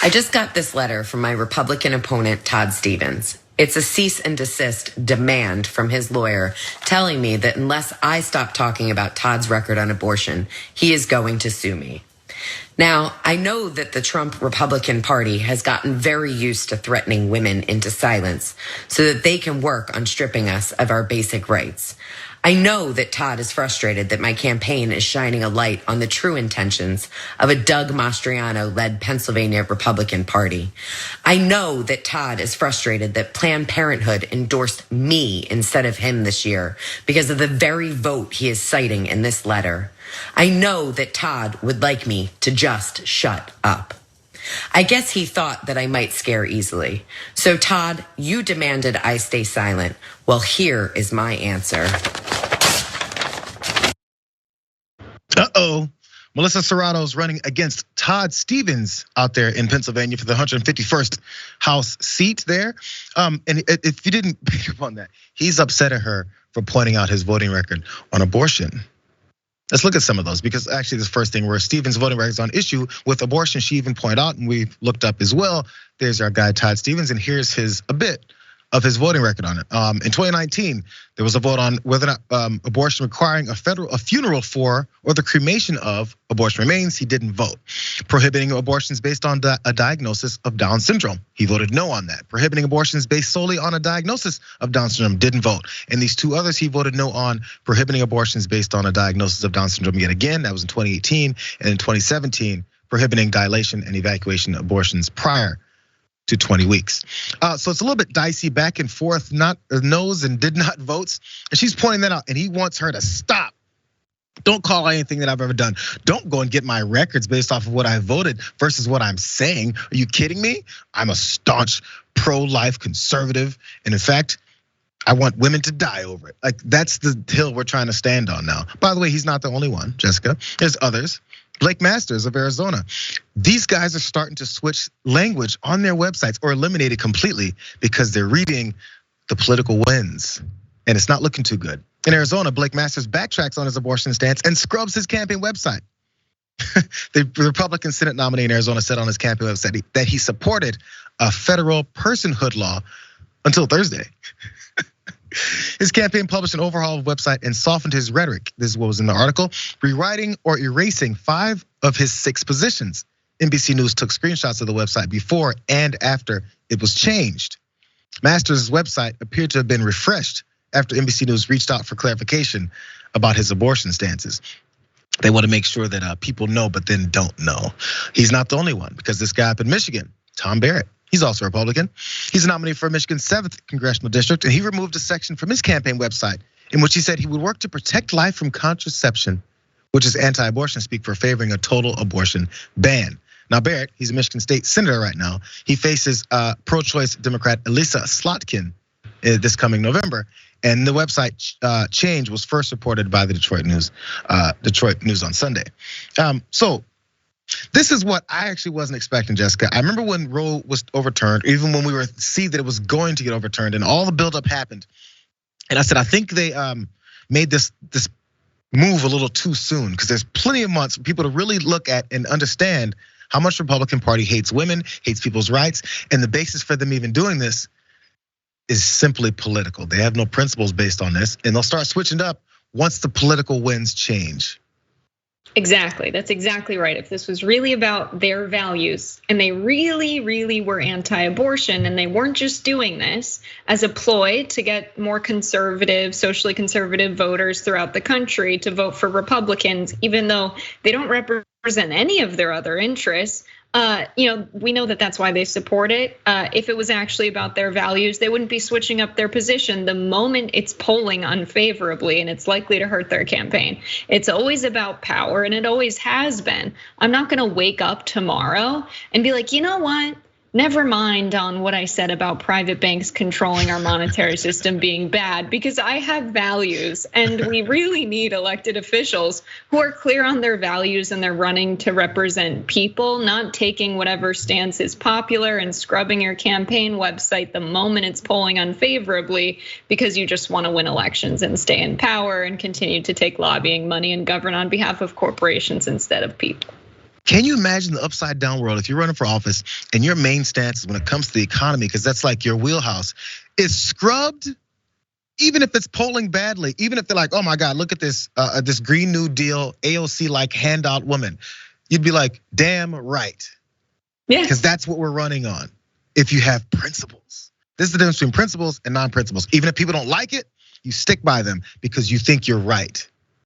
I just got this letter from my Republican opponent, Todd Stevens. It's a cease and desist demand from his lawyer telling me that unless I stop talking about Todd's record on abortion, he is going to sue me. Now, I know that the Trump Republican Party has gotten very used to threatening women into silence so that they can work on stripping us of our basic rights. I know that Todd is frustrated that my campaign is shining a light on the true intentions of a Doug Mastriano-led Pennsylvania Republican Party. I know that Todd is frustrated that Planned Parenthood endorsed me instead of him this year because of the very vote he is citing in this letter. I know that Todd would like me to just shut up. I guess he thought that I might scare easily. So Todd, you demanded I stay silent. Well, here is my answer. Melissa Serrano is running against Todd Stevens out there in Pennsylvania for the 151st House seat there. And if you didn't pick up on that, he's upset at her for pointing out his voting record on abortion. Let's look at some of those, because actually this first thing where Stevens' voting record is on issue with abortion, she even pointed out, and we've looked up as well. There's our guy Todd Stevens, and here's a bit of his voting record on it. In 2019, there was a vote on whether or not abortion requiring a funeral for or the cremation of abortion remains. He didn't vote. Prohibiting abortions based on a diagnosis of Down syndrome. He voted no on that. Prohibiting abortions based solely on a diagnosis of Down syndrome, didn't vote. And these two others he voted no on. Prohibiting abortions based on a diagnosis of Down syndrome yet again, that was in 2018. And in 2017, prohibiting dilation and evacuation abortions prior to 20 weeks. So it's a little bit dicey, back and forth, not no's and did not votes. And she's pointing that out, and he wants her to stop. Don't call anything that I've ever done. Don't go and get my records based off of what I voted versus what I'm saying. Are you kidding me? I'm a staunch pro-life conservative. And in fact, I want women to die over it. Like, that's the hill we're trying to stand on now. By the way, he's not the only one, Jessica. There's others. Blake Masters of Arizona. These guys are starting to switch language on their websites or eliminate it completely because they're reading the political winds, and it's not looking too good. In Arizona, Blake Masters backtracks on his abortion stance and scrubs his campaign website. The Republican Senate nominee in Arizona said on his campaign website that he supported a federal personhood law until Thursday. His campaign published an overhauled website and softened his rhetoric. This is what was in the article: rewriting or erasing 5 of his 6 positions. NBC News took screenshots of the website before and after it was changed. Masters' website appeared to have been refreshed after NBC News reached out for clarification about his abortion stances. They want to make sure that people know, but then don't know. He's not the only one, because this guy up in Michigan, Tom Barrett, he's also a Republican. He's a nominee for Michigan's 7th congressional district, and he removed a section from his campaign website in which he said he would work to protect life from contraception, which is anti-abortion speak for favoring a total abortion ban. Now Barrett, he's a Michigan state senator right now. He faces pro-choice Democrat Elisa Slotkin this coming November. And the website change was first reported by the Detroit News on Sunday. So this is what I actually wasn't expecting, Jessica. I remember when Roe was overturned, even when we were see that it was going to get overturned, and all the buildup happened. And I said, I think they made this move a little too soon, because there's plenty of months for people to really look at and understand how much the Republican Party hates women, hates people's rights, and the basis for them even doing this is simply political. They have no principles based on this, and they'll start switching up once the political winds change. Exactly, that's exactly right. If this was really about their values, and they really, really were anti-abortion, and they weren't just doing this as a ploy to get more conservative, socially conservative voters throughout the country to vote for Republicans, even though they don't represent any of their other interests. We know that that's why they support it. If it was actually about their values, they wouldn't be switching up their position the moment it's polling unfavorably and it's likely to hurt their campaign. It's always about power, and it always has been. I'm not gonna wake up tomorrow and be like, you know what? Never mind on what I said about private banks controlling our monetary system being bad, because I have values, and we really need elected officials who are clear on their values and they're running to represent people, not taking whatever stance is popular and scrubbing your campaign website the moment it's polling unfavorably because you just want to win elections and stay in power and continue to take lobbying money and govern on behalf of corporations instead of people. Can you imagine the upside down world if you're running for office and your main stance is when it comes to the economy, because that's like your wheelhouse, is scrubbed? Even if it's polling badly, even if they're like, oh my God, look at this Green New Deal, AOC-like handout woman. You'd be like, damn right. Yeah. Because that's what we're running on. If you have principles. This is the difference between principles and non-principles. Even if people don't like it, you stick by them because you think you're right.